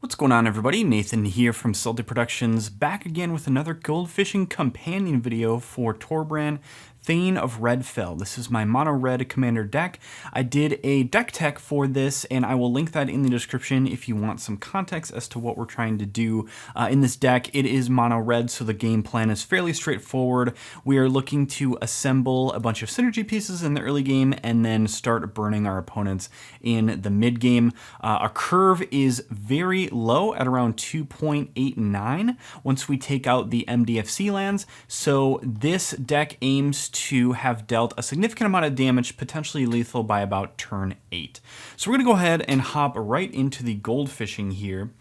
What's going on, everybody? Nathan here from Celtic Productions, back again with another Goldfishing companion video for Torbran Thane of Redfell. This is my mono red commander deck. I did a deck tech for this, and I will link that in the description if you want some context as to what we're trying to do in this deck. It is mono red, so the game plan is fairly straightforward. We are looking to assemble a bunch of synergy pieces in the early game and then start burning our opponents in the mid game. Our curve is very low at around 2.89 once we take out the MDFC lands, so this deck aims to have dealt a significant amount of damage, potentially lethal by about turn 8. So we're going to go ahead and hop right into the Goldfishing here.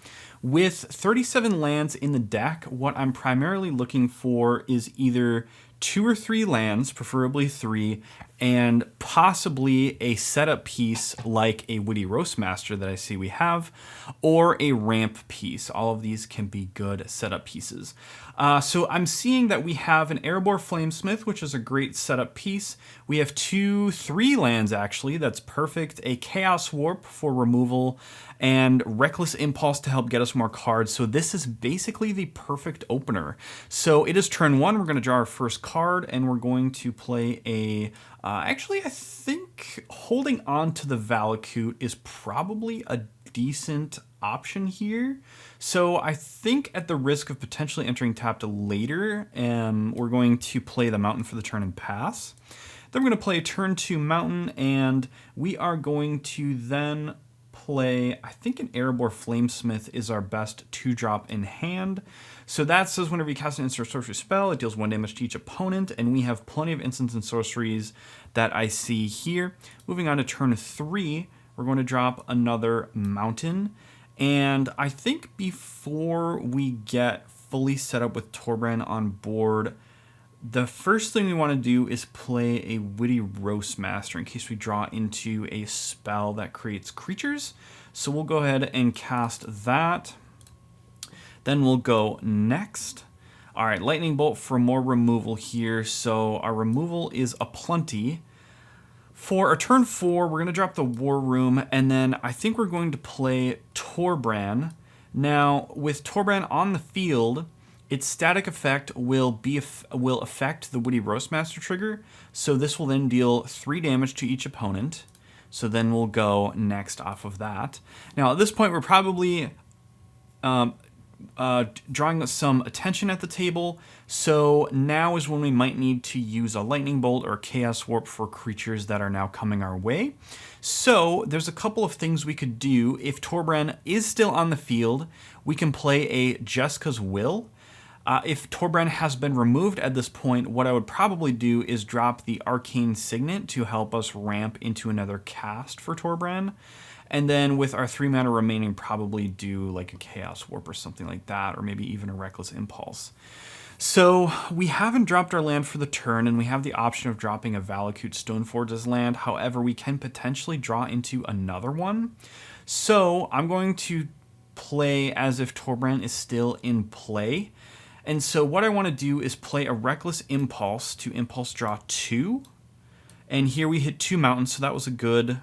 With 37 lands in the deck, what I'm primarily looking for is either 2 or 3 lands, preferably 3, and possibly a setup piece like a Witty Roastmaster that I see we have, or a ramp piece. All of these can be good setup pieces. So I'm seeing that we have an Erebor Flamesmith, which is a great setup piece. We have 3 lands actually, that's perfect. A Chaos Warp for removal, and Reckless Impulse to help get us more cards. So this is basically the perfect opener. So it is turn 1, we're going to draw our first card, and we're going to play a... actually, I think holding on to the Valakut is probably a decent option here. So I think at the risk of potentially entering tapped later, we're going to play the Mountain for the turn and pass. Then we're going to play turn 2 Mountain, and we are going to then play, I think an Erebor Flamesmith is our best 2-drop in hand. So that says whenever you cast an instant sorcery spell, it deals 1 damage to each opponent, and we have plenty of instants and sorceries that I see here. Moving on to turn 3, we're going to drop another Mountain, and I think before we get fully set up with Torbran on board, the first thing we want to do is play a Witty Roastmaster in case we draw into a spell that creates creatures. So we'll go ahead and cast that. Then we'll go next. All right, Lightning Bolt for more removal here. So our removal is a plenty. For our turn 4, we're going to drop the War Room, and then I think we're going to play Torbran. Now, with Torbran on the field, its static effect will affect the Witty Roastmaster trigger, so this will then deal 3 damage to each opponent. So then we'll go next off of that. Now, at this point, we're probably drawing some attention at the table, so now is when we might need to use a Lightning Bolt or Chaos Warp for creatures that are now coming our way. So there's a couple of things we could do. If Torbran is still on the field, we can play a Jeska's Will. If Torbran has been removed at this point, what I would probably do is drop the Arcane Signet to help us ramp into another cast for Torbran. And then with our 3 mana remaining, probably do like a Chaos Warp or something like that, or maybe even a Reckless Impulse. So we haven't dropped our land for the turn, and we have the option of dropping a Valakut Stoneforge as land. However, we can potentially draw into another one. So I'm going to play as if Torbran is still in play. And so what I want to do is play a Reckless Impulse to Impulse draw 2. And here we hit 2 mountains, so that was a good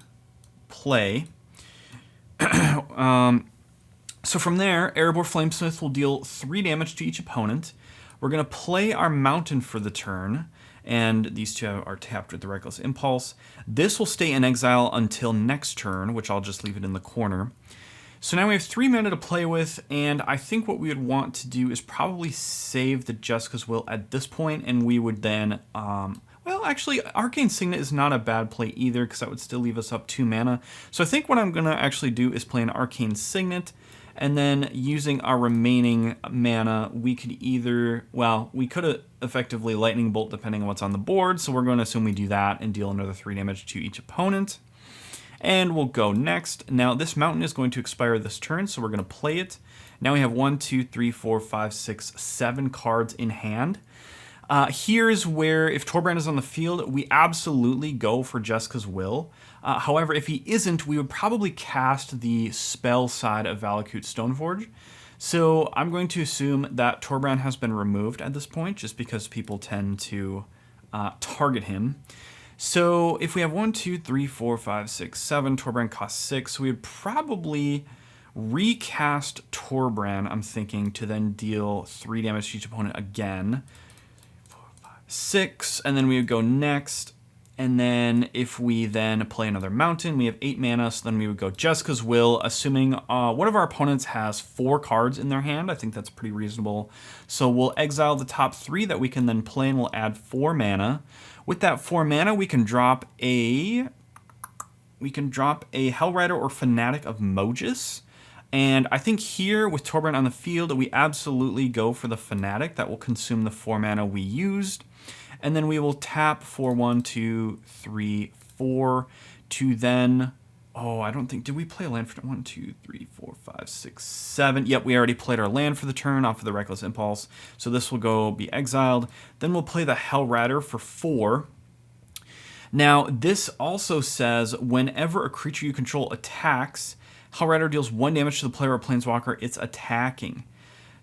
play. So from there, Erebor Flamesmith will deal 3 damage to each opponent. We're going to play our Mountain for the turn, and these 2 are tapped with the Reckless Impulse. This will stay in exile until next turn, which I'll just leave it in the corner. So now we have 3 mana to play with, and I think what we would want to do is probably save the Jeska's Will at this point, and we would then, well, actually, Arcane Signet is not a bad play either, because that would still leave us up 2 mana. So I think what I'm going to actually do is play an Arcane Signet, and then using our remaining mana, we could either, well, we could effectively Lightning Bolt depending on what's on the board, so we're going to assume we do that and deal another 3 damage to each opponent. And we'll go next. Now, this Mountain is going to expire this turn, so we're going to play it. Now we have 1, 2, 3, 4, 5, 6, 7 cards in hand. Here's where, if Torbran is on the field, we absolutely go for Jeska's Will. However, if he isn't, we would probably cast the spell side of Valakut Stoneforge. So I'm going to assume that Torbran has been removed at this point, just because people tend to target him. So if we have 1, 2, 3, 4, 5, 6, 7, Torbran costs 6, we would probably recast Torbran, I'm thinking, to then deal 3 damage to each opponent again. 6, and then we would go next. And then if we then play another mountain, we have 8 mana, so then we would go Jessica's Will, assuming one of our opponents has 4 cards in their hand. I think that's pretty reasonable. So we'll exile the top 3 that we can then play, and we'll add 4 mana. With that 4 mana, we can drop a Hellrider or Fanatic of Mogus. And I think here, with Torbran on the field, we absolutely go for the Fanatic. That will consume the 4 mana we used. And then we will tap for 1, 2, 3, 4 to then... Oh, I don't think... Did we play a land for 1, 2, 3, 4, 5, 6, 7? Yep, we already played our land for the turn off of the Reckless Impulse. So this will be exiled. Then we'll play the Hellrider for 4. Now, this also says whenever a creature you control attacks, Hellrider deals 1 damage to the player or planeswalker it's attacking.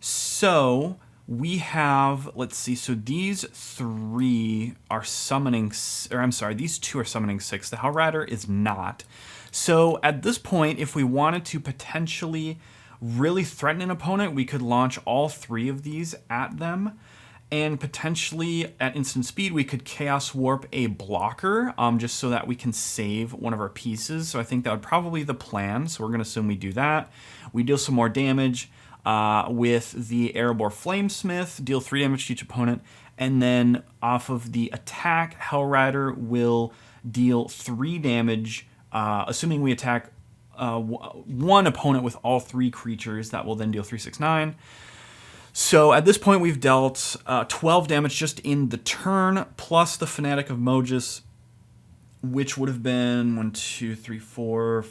So... we have, let's see, so these 3 are summoning, or I'm sorry, these 2 are summoning 6. The Hellrider is not. So at this point, if we wanted to potentially really threaten an opponent, we could launch all 3 of these at them. And potentially at instant speed, we could Chaos Warp a blocker, just so that we can save one of our pieces. So I think that would probably be the plan. So we're going to assume we do that. We deal some more damage. With the Erebor Flamesmith, deal 3 damage to each opponent, and then off of the attack, Hellrider will deal 3 damage, assuming we attack 1 opponent with all 3 creatures. That will then deal 3, 6, 9. So at this point, we've dealt 12 damage just in the turn, plus the Fanatic of Mogus, which would have been 1, 2, 3, 4,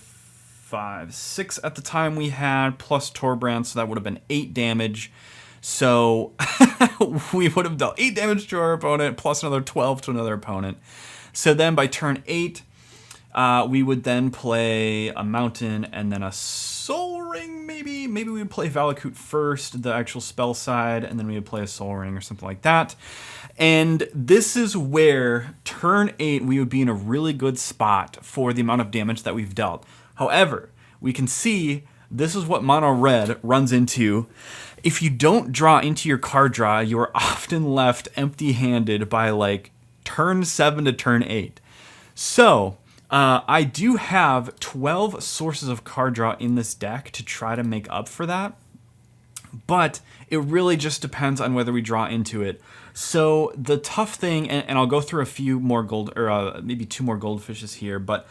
5, 6 at the time we had, plus Torbran, so that would have been 8 damage. So we would have dealt 8 damage to our opponent, plus another 12 to another opponent. So then by turn 8, we would then play a mountain and then a Soul Ring, maybe? Maybe we would play Valakut first, the actual spell side, and then we would play a Soul Ring or something like that. And this is where turn 8, we would be in a really good spot for the amount of damage that we've dealt. However, we can see this is what mono red runs into. If you don't draw into your card draw, you are often left empty-handed by like turn 7 to turn 8. So I do have 12 sources of card draw in this deck to try to make up for that. But it really just depends on whether we draw into it. So the tough thing, and I'll go through a few more maybe 2 more goldfishes here, but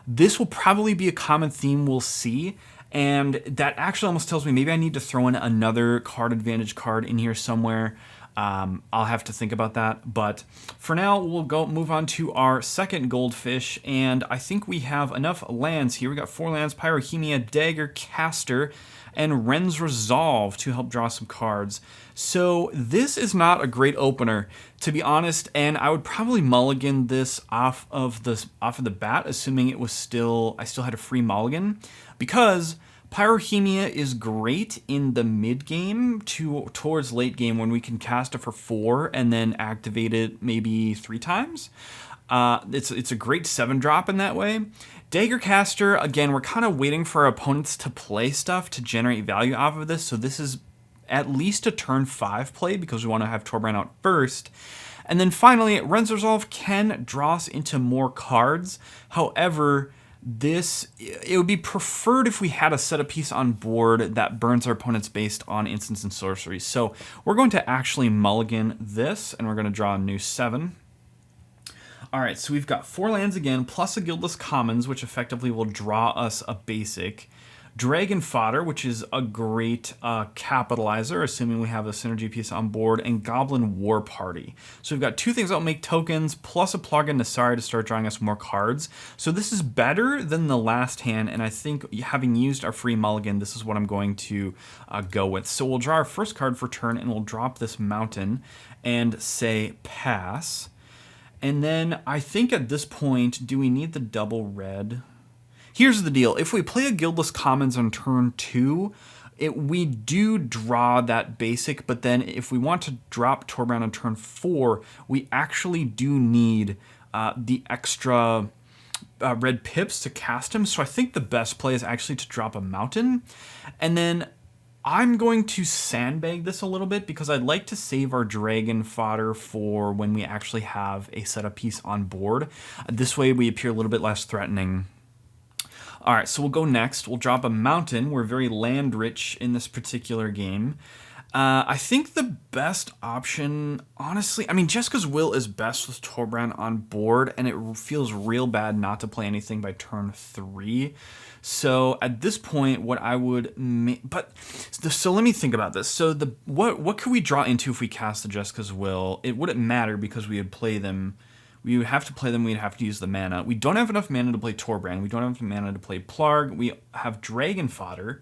this will probably be a common theme we'll see, and that actually almost tells me maybe I need to throw in another card advantage card in here somewhere. I'll have to think about that, but for now we'll move on to our second goldfish, and I think we have enough lands here. We got 4 lands: Pyrohemia, Dagger Caster, and Ren's Resolve to help draw some cards. So this is not a great opener, to be honest, and I would probably mulligan this off of the bat, assuming I still had a free mulligan, because Pyrohemia is great in the mid game towards late game when we can cast it for 4 and then activate it maybe 3 times. It's a great 7-drop in that way. Daggercaster, again, we're kind of waiting for our opponents to play stuff to generate value off of this, so this is at least a turn 5 play because we want to have Torbran out first. And then finally, Ren's Resolve can draw us into more cards. However, it would be preferred if we had a set of piece on board that burns our opponents based on instants and sorceries. So we're going to actually mulligan this, and we're going to draw a new 7. All right, so we've got 4 lands again, plus a Guildless Commons, which effectively will draw us a basic. Dragon Fodder, which is a great capitalizer, assuming we have a synergy piece on board, and Goblin War Party. So we've got 2 things that will make tokens, plus a plug-in Nasari to start drawing us more cards. So this is better than the last hand, and I think having used our free mulligan, this is what I'm going to go with. So we'll draw our first card for turn, and we'll drop this mountain and say pass. And then I think at this point, do we need the double red? Here's the deal. If we play a Guildless Commons on turn 2, we do draw that basic, but then if we want to drop Torbran on turn 4, we actually do need the extra red pips to cast him, so I think the best play is actually to drop a mountain. And then I'm going to sandbag this a little bit because I'd like to save our dragon fodder for when we actually have a setup piece on board. This way we appear a little bit less threatening. All right, so we'll go next. We'll drop a mountain. We're very land rich in this particular game. I think the best option, honestly, I mean, Jessica's Will is best with Torbran on board, and it feels real bad not to play anything by turn 3. So at this point, what I would so let me think about this. So what could we draw into if we cast the Jessica's Will? It wouldn't matter because we would play them. We would have to play them, we'd have to use the mana. We don't have enough mana to play Torbran. We don't have enough mana to play Plarg. We have Dragon Fodder.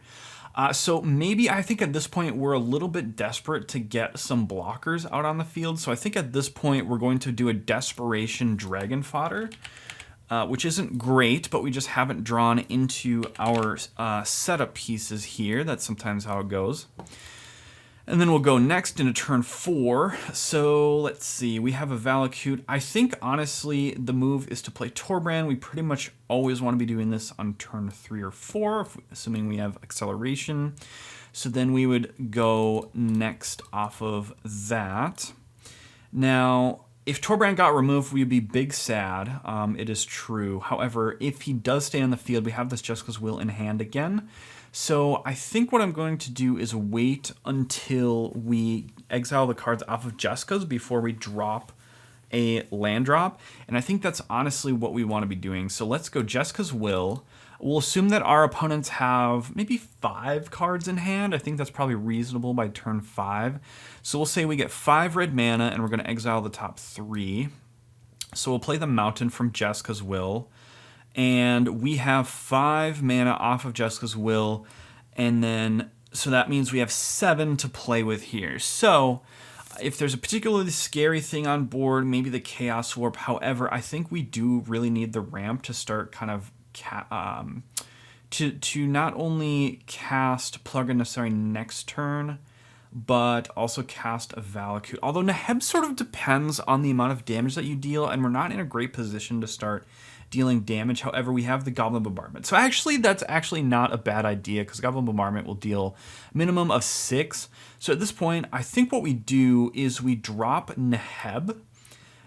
So maybe I think at this point we're a little bit desperate to get some blockers out on the field. So I think at this point we're going to do a Desperation Dragon Fodder, which isn't great, but we just haven't drawn into our setup pieces here. That's sometimes how it goes. And then we'll go next into turn 4. So let's see, we have a Valakut. I think honestly the move is to play Torbran. We pretty much always want to be doing this on turn 3 or 4, assuming we have acceleration. So then we would go next off of that. Now, if Torbran got removed, we'd be big sad. It is true. However, if he does stay on the field, we have this Jessica's Will in hand again. So I think what I'm going to do is wait until we exile the cards off of Jessica's before we drop a land drop. And I think that's honestly what we want to be doing. So let's go Jessica's Will. We'll assume that our opponents have maybe 5 cards in hand. I think that's probably reasonable by turn 5. So we'll say we get 5 red mana and we're going to exile the top 3. So we'll play the Mountain from Jessica's Will. And we have 5 mana off of Jessica's Will, and then, so that means we have 7 to play with here. So, if there's a particularly scary thing on board, maybe the Chaos Warp, however, I think we do really need the ramp to start kind of, to not only cast Plug and Nasari next turn, but also cast a Valakut. Although Neheb sort of depends on the amount of damage that you deal, and we're not in a great position to start dealing damage. However, we have the Goblin Bombardment. So actually, that's actually not a bad idea because Goblin Bombardment will deal a minimum of 6. So at this point, I think what we do is we drop Neheb,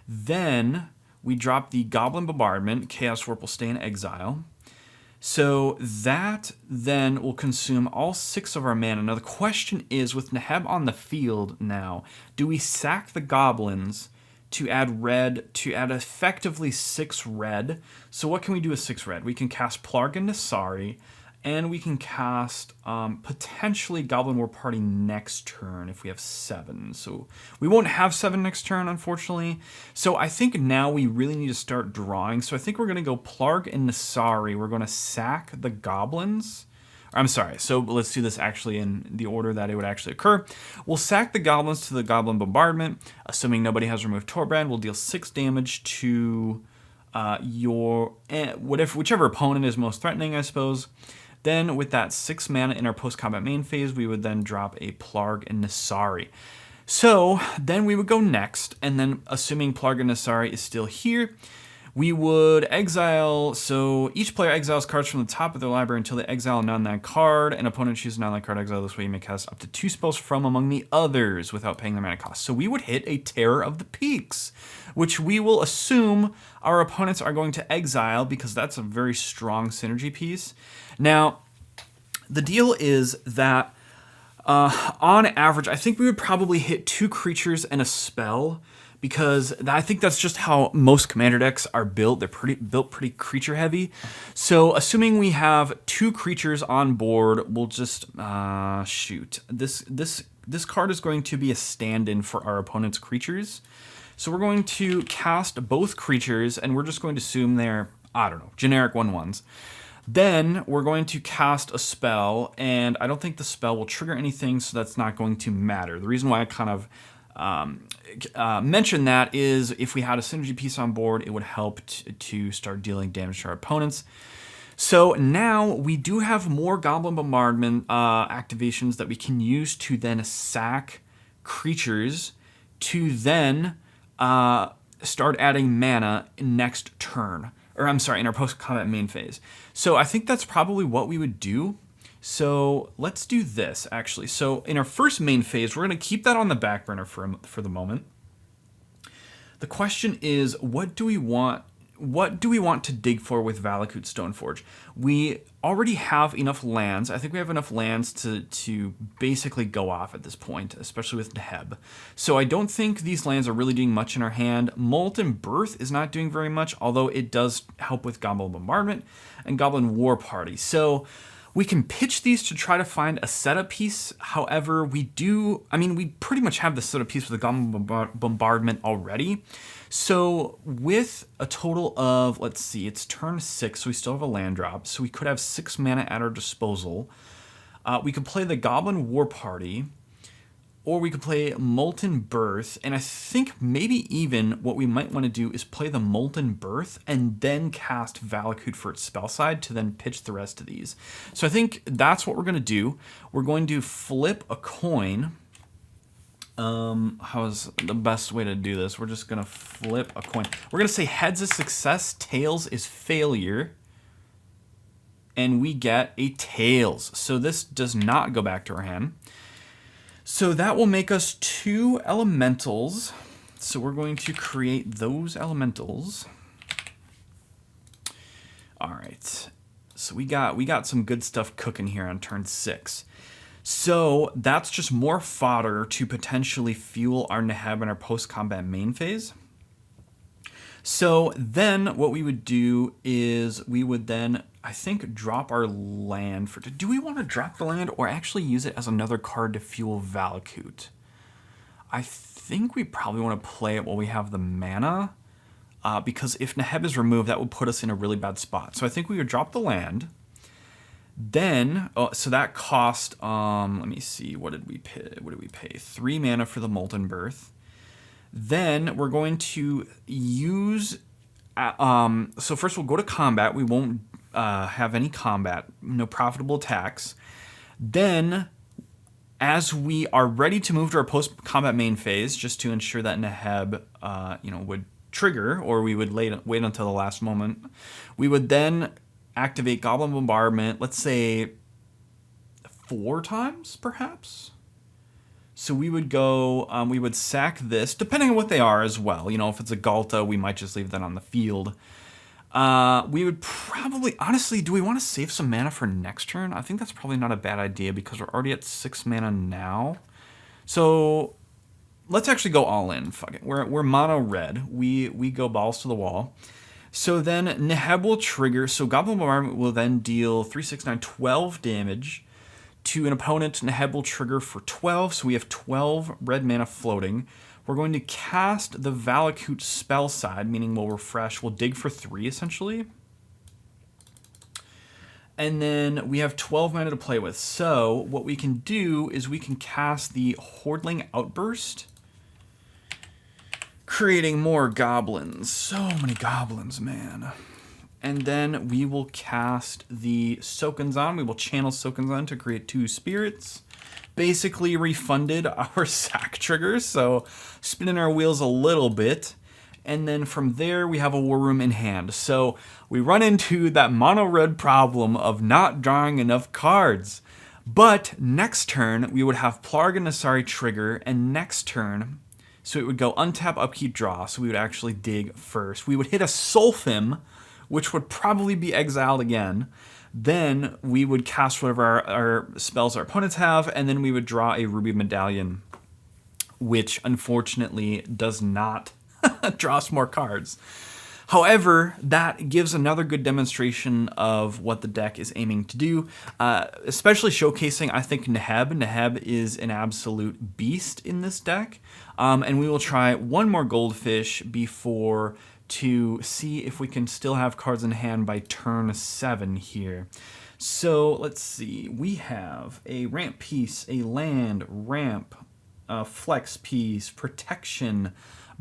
then we drop the Goblin Bombardment. Chaos Warp will stay in exile. So that then will consume all 6 of our mana. Now the question is, with Neheb on the field now, do we sack the goblins to add red, to add effectively 6 red? So what can we do with 6 red? We can cast Plarg and Nasari, and we can cast potentially Goblin War Party next turn if we have 7. So we won't have 7 next turn, unfortunately. So I think now we really need to start drawing. So I think we're going to go Plarg and Nasari. We're going to sack the goblins. I'm sorry, so let's do this actually in the order that it would actually occur. We'll sack the goblins to the Goblin Bombardment. Assuming nobody has removed Torbran, we'll deal 6 damage to whichever opponent is most threatening, I suppose. Then with that 6 mana in our post-combat main phase, we would then drop a Plarg and Nasari. So then we would go next, and then assuming Plarg and Nasari is still here, we would exile, so each player exiles cards from the top of their library until they exile a non-land card. An opponent chooses a non-land card exile. This way you may cast up to 2 spells from among the others without paying their mana cost. So we would hit a Terror of the Peaks, which we will assume our opponents are going to exile because that's a very strong synergy piece. Now, the deal is that on average, I think we would probably hit 2 creatures and a spell, because I think that's just how most commander decks are built. They're built pretty creature heavy. So assuming we have 2 creatures on board, we'll just shoot. This card is going to be a stand-in for our opponent's creatures. So we're going to cast both creatures, and we're just going to assume they're, I don't know, generic 1/1s. Then we're going to cast a spell, and I don't think the spell will trigger anything, so that's not going to matter. The reason why I kind of mention that is if we had a synergy piece on board, it would help to start dealing damage to our opponents. So now we do have more Goblin Bombardment activations that we can use to then sack creatures to then start adding mana next turn. or I'm sorry, in our post-combat main phase. So I think that's probably what we would do. So let's do this, actually. So in our first main phase, we're going to keep that on the back burner for the moment. The question is, what do we want? What do we want to dig for with Valakut Stoneforge? We already have enough lands. I think we have enough lands to basically go off at this point, especially with Neheb. So I don't think these lands are really doing much in our hand. Molten Birth is not doing very much, although it does help with Goblin Bombardment and Goblin War Party. So we can pitch these to try to find a setup piece. However, we pretty much have the setup piece with the Goblin Bombardment already. So with a total of, let's see, it's turn 6, so we still have a land drop. So we could have 6 mana at our disposal. We could play the Goblin War Party, or we could play Molten Birth. And I think maybe even what we might want to do is play the Molten Birth and then cast Valakut for its spell side to then pitch the rest of these. So I think that's what we're going to do. We're going to flip a coin. How is the best way to do this? We're just going to flip a coin. We're going to say heads is success, tails is failure. And we get a tails. So this does not go back to our hand. So that will make us 2 elementals. So we're going to create those elementals. All right. So we got some good stuff cooking here on turn 6. So that's just more fodder to potentially fuel our Neheb in our post-combat main phase. So then what we would do is we would then, I think, drop our land. Do we want to drop the land or actually use it as another card to fuel Valakut? I think we probably want to play it while we have the mana, because if Neheb is removed, that would put us in a really bad spot. So I think we would drop the land. Then, so that cost, let me see, what did we pay? 3 mana for the Molten Birth. Then we're going to use, so first we'll go to combat. We won't have any combat, no profitable attacks. Then, as we are ready to move to our post-combat main phase, just to ensure that Neheb, would trigger, or we would wait until the last moment, we would then activate Goblin Bombardment, let's say 4 times, perhaps? So we would go, we would sack this, depending on what they are as well. You know, if it's a Galta, we might just leave that on the field. We would probably, honestly, do we want to save some mana for next turn? I think that's probably not a bad idea because we're already at 6 mana now. So let's actually go all in. Fuck it. We're mono red. We go balls to the wall. So then Neheb will trigger. So Goblin Bombardment will then deal 3, 6, 9, 12 damage to an opponent. Neheb will trigger for 12. So we have 12 red mana floating. We're going to cast the Valakut spell side, meaning we'll refresh. We'll dig for 3, essentially. And then we have 12 mana to play with. So what we can do is we can cast the Hordling Outburst, creating more goblins. So many goblins, man. And then we will cast the Sokenzan. We will channel Sokenzan to create 2 spirits. Basically refunded our sack triggers, so spinning our wheels a little bit. And then from there, we have a War Room in hand. So we run into that mono-red problem of not drawing enough cards. But next turn, we would have Plarg and Nasari trigger, and next turn, so it would go untap, upkeep, draw, so we would actually dig first. We would hit a Sulfim, which would probably be exiled again. Then we would cast whatever our spells our opponents have, and then we would draw a Ruby Medallion, which unfortunately does not draw us more cards. However, that gives another good demonstration of what the deck is aiming to do, especially showcasing, I think, Neheb. Neheb is an absolute beast in this deck, and we will try one more Goldfish before to see if we can still have cards in hand by turn 7 here. So let's see, we have a ramp piece, a land, ramp, flex piece, protection,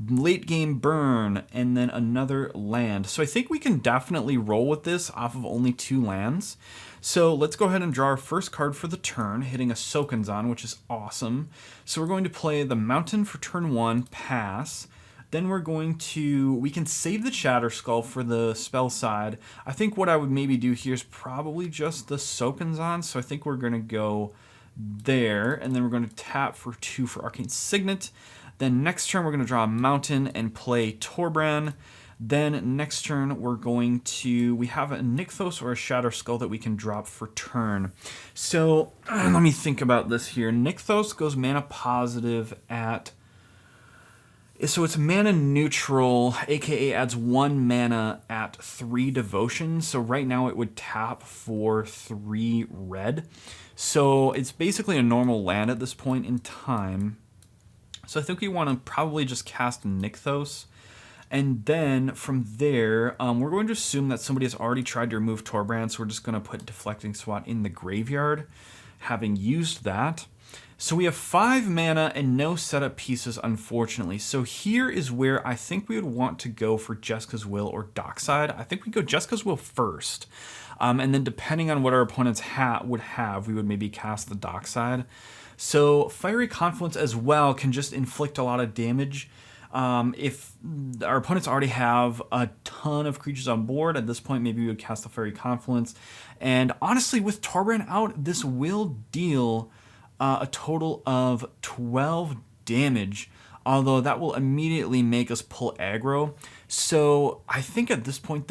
late game burn, and then another land. So I think we can definitely roll with this off of only 2 lands. So let's go ahead and draw our first card for the turn, hitting a Sokenzan, which is awesome. So we're going to play the Mountain for turn 1, pass. Then we can save the Shatter Skull for the spell side. I think what I would maybe do here is probably just the Sokenzan. So I think we're going to go there, and then we're going to tap for 2 for Arcane Signet. Then next turn, we're going to draw a Mountain and play Torbran. Then next turn, we have a Nykthos or a Shatter Skull that we can drop for turn. So let me think about this here. Nykthos goes mana positive so it's mana neutral, aka adds 1 mana at 3 devotion. So right now it would tap for 3 red. So it's basically a normal land at this point in time. So I think we want to probably just cast Nykthos. And then from there, we're going to assume that somebody has already tried to remove Torbran, so we're just going to put Deflecting Swat in the graveyard, having used that. So we have 5 mana and no setup pieces, unfortunately. So here is where I think we would want to go for Jeska's Will or Dockside. I think we go Jeska's Will first. And then depending on what our opponents would have, we would maybe cast the Dockside. So Fiery Confluence as well can just inflict a lot of damage. If our opponents already have a ton of creatures on board, at this point maybe we would cast the Fiery Confluence. And honestly, with Torbran out, this will deal a total of 12 damage, although that will immediately make us pull aggro. So I think at this point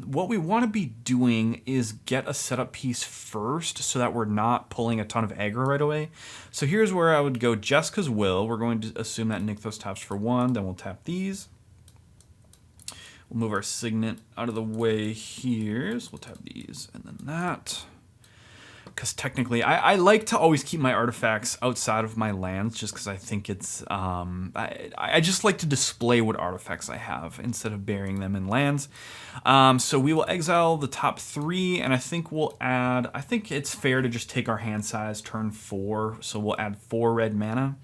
what we want to be doing is get a setup piece first so that we're not pulling a ton of aggro right away. So here's where I would go Jeska's Will. We're going to assume that Nykthos taps for 1, then we'll tap these. We'll move our Signet out of the way here. So we'll tap these and then that. Because technically, I like to always keep my artifacts outside of my lands just because I think it's, I just like to display what artifacts I have instead of burying them in lands. So we will exile the top 3, and I think I think it's fair to just take our hand size turn 4, so we'll add 4 red mana.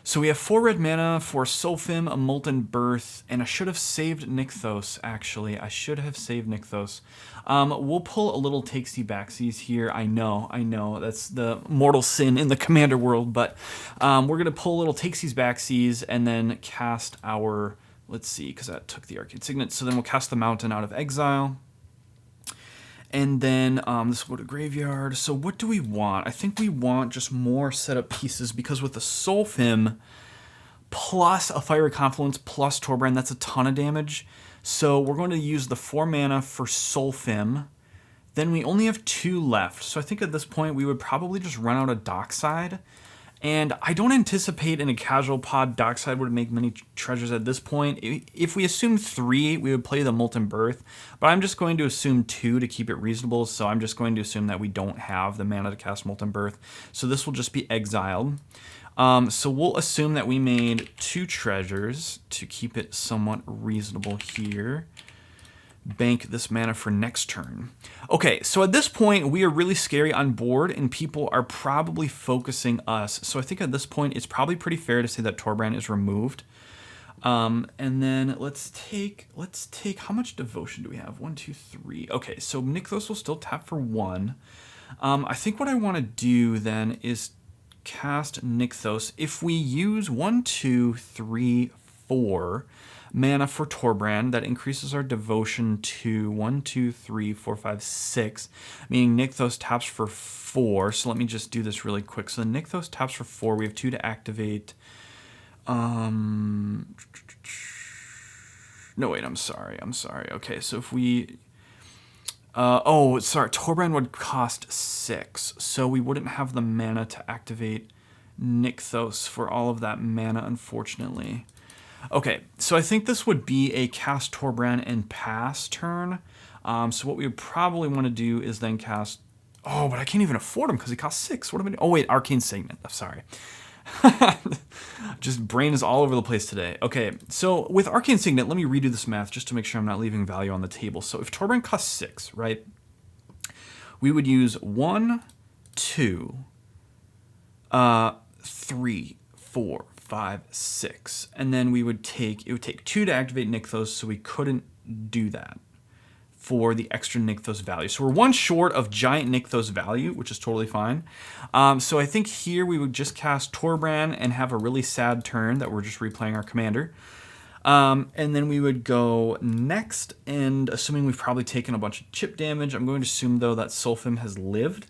So we have 4 red mana for Sulfim, a Molten Birth, and I should have saved Nykthos, actually. I should have saved Nykthos. We'll pull a little takesy backsies here. I know, that's the mortal sin in the Commander world, but we're going to pull a little takesies backsies and then cast our, let's see, because that took the Arcane Signet. So then we'll cast the Mountain out of exile. And then this will go to graveyard. So what do we want? I think we want just more setup pieces because with the Sulfim plus a Fiery Confluence plus Torbran, that's a ton of damage. So we're going to use the 4 mana for Sulfim. Then we only have 2 left. So I think at this point we would probably just run out of Dockside. And I don't anticipate in a casual pod Dockside would make many treasures at this point. If we assume 3, we would play the Molten Birth, but I'm just going to assume 2 to keep it reasonable, so I'm just going to assume that we don't have the mana to cast Molten Birth, so this will just be exiled. So we'll assume that we made 2 treasures to keep it somewhat reasonable here. Bank this mana for next turn. Okay, so at this point, we are really scary on board, and people are probably focusing us. So I think at this point, it's probably pretty fair to say that Torbran is removed. And then let's take, how much devotion do we have? 1, 2, 3. Okay, so Nykthos will still tap for 1. I think what I want to do then is cast Nykthos. If we use 1, 2, 3, 4 mana for Torbran, that increases our devotion to 1, 2, 3, 4, 5, 6, meaning Nykthos taps for 4. So let me just do this really quick. So the Nykthos taps for 4. We have 2 to activate. No, wait, I'm sorry. Okay, so if we... Torbran would cost 6, so we wouldn't have the mana to activate Nykthos for all of that mana, unfortunately. Okay, so I think this would be a cast Torbran and pass turn. So what we would probably want to do is then cast... Oh, but I can't even afford him because he costs 6. What am I doing? Oh, wait, Arcane Signet. I'm sorry. Just brain is all over the place today. Okay, so with Arcane Signet, let me redo this math just to make sure I'm not leaving value on the table. So if Torbran costs 6, right, we would use 1, 2, 3, 4, 5, 6, and then it would take 2 to activate Nykthos, so we couldn't do that. for the extra Nykthos value. So we're one short of giant Nykthos value, which is totally fine. So I think here we would just cast Torbran and have a really sad turn that we're just replaying our commander. And then we would go next, and assuming we've probably taken a bunch of chip damage, I'm going to assume though that Solfim has lived.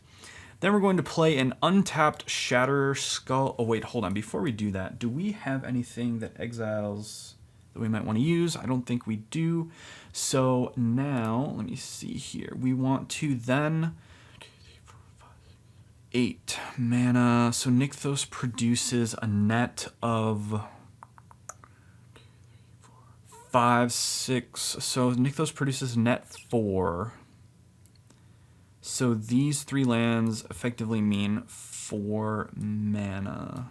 Then we're going to play an untapped Shatter Skull. Oh wait, hold on. Before we do that, do we have anything that exiles that we might want to use? I don't think we do. So now, let me see here. We want to then 8 mana. So Nykthos produces a net of 5, 6. So Nykthos produces net 4. So these 3 lands effectively mean 4 mana.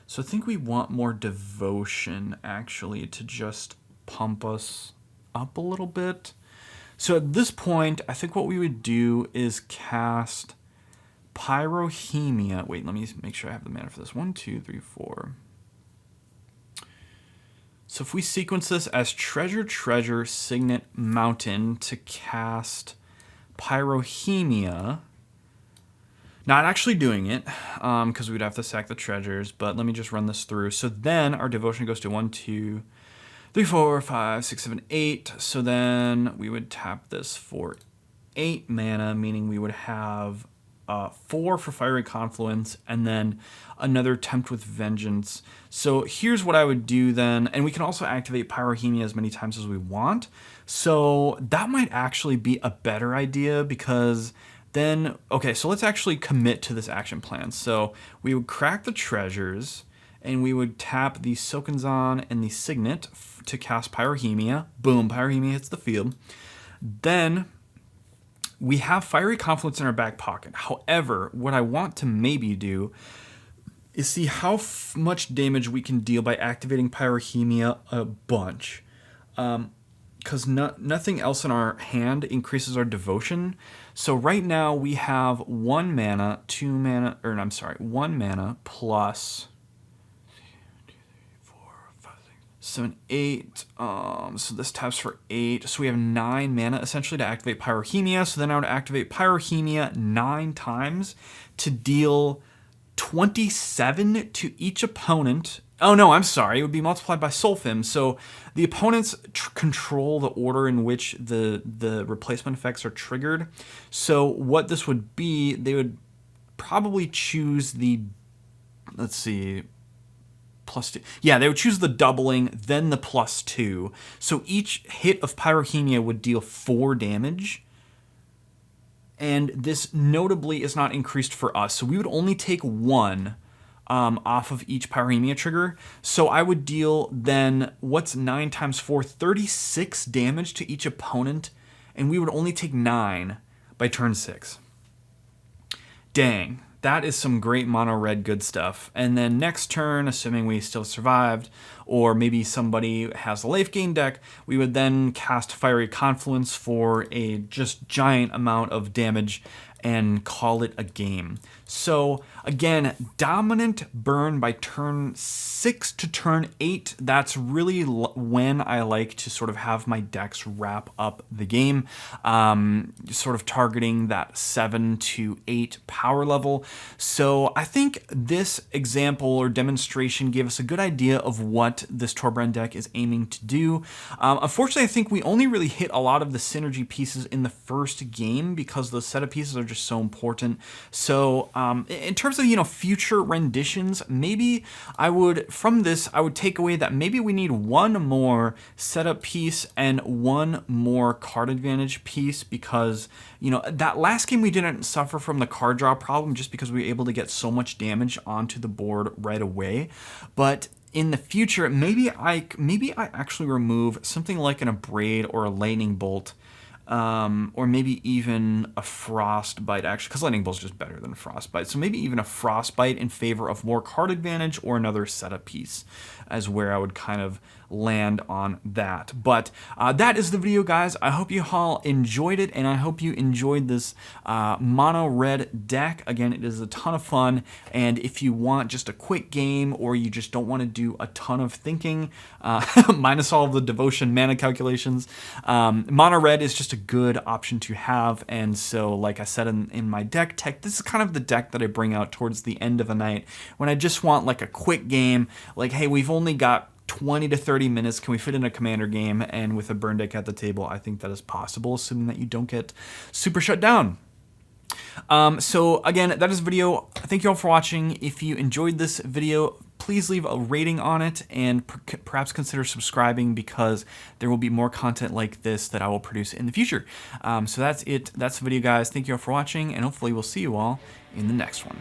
So I think we want more devotion, actually, to just pump us up a little bit. So at this point, I think what we would do is cast Pyrohemia. Wait, let me make sure I have the mana for this. 1, 2, 3, 4. So if we sequence this as Treasure, Treasure, Signet, Mountain to cast Pyrohemia, not actually doing it because we'd have to sack the treasures, but let me just run this through. So then our devotion goes to 1, 2, 3, 4, 5, 6, 7, 8. So then we would tap this for 8 mana, meaning we would have 4 for Fiery Confluence and then another Tempt with Vengeance. So here's what I would do then, and we can also activate Pyrohemia as many times as we want. So that might actually be a better idea because then, okay, so let's actually commit to this action plan. So we would crack the treasures and we would tap the Sokenzan and the Signet to cast Pyrohemia. Boom, Pyrohemia hits the field. Then we have Fiery Confluence in our back pocket. However, what I want to maybe do is see how much damage we can deal by activating Pyrohemia a bunch. Because nothing else in our hand increases our devotion. So right now we have 1 mana, 2 mana, or I'm sorry, 1 mana plus 7, 8. So this taps for 8. So we have 9 mana essentially to activate Pyrohemia. So then I would activate Pyrohemia 9 times to deal 27 to each opponent. Oh no, I'm sorry. It would be multiplied by Solfim. So the opponents control the order in which the replacement effects are triggered. So what this would be, they would probably choose the, let's see, +2. Yeah, they would choose the doubling, then the +2. So each hit of Pyrohemia would deal 4 damage. And this notably is not increased for us. So we would only take 1 off of each Pyrohemia trigger. So I would deal then, what's 9 times 4? 36 damage to each opponent. And we would only take 9 by turn 6. Dang. That is some great mono red good stuff. And then next turn, assuming we still survived, or maybe somebody has a life gain deck, we would then cast Fiery Confluence for a just giant amount of damage and call it a game. So again, dominant burn by turn 6 to turn 8. That's really when I like to sort of have my decks wrap up the game, sort of targeting that 7 to 8 power level. So I think this example or demonstration gave us a good idea of what this Torbran deck is aiming to do. Unfortunately, I think we only really hit a lot of the synergy pieces in the first game because those setup pieces are just so important. So in terms of, future renditions, maybe I would take away that maybe we need 1 more setup piece and 1 more card advantage piece because, that last game we didn't suffer from the card draw problem just because we were able to get so much damage onto the board right away. But in the future, maybe I actually remove something like an Abrade or a Lightning Bolt, or maybe even a Frostbite, actually, because Lightning Bolt's just better than a Frostbite. So maybe even a Frostbite in favor of more card advantage or another setup piece as where I would kind of land on that. But that is the video, guys. I hope you all enjoyed it, and I hope you enjoyed this mono red deck. Again, it is a ton of fun, and if you want just a quick game or you just don't want to do a ton of thinking, minus all of the devotion mana calculations, mono red is just just a good option to have. And so, like I said in my deck tech, this is kind of the deck that I bring out towards the end of the night when I just want like a quick game. Like, hey, we've only got 20 to 30 minutes. Can we fit in a commander game? And with a burn deck at the table, I think that is possible, assuming that you don't get super shut down. So again, that is the video. Thank you all for watching. If you enjoyed this video, please leave a rating on it and perhaps consider subscribing, because there will be more content like this that I will produce in the future. So that's it. That's the video, guys. Thank you all for watching, and hopefully we'll see you all in the next one.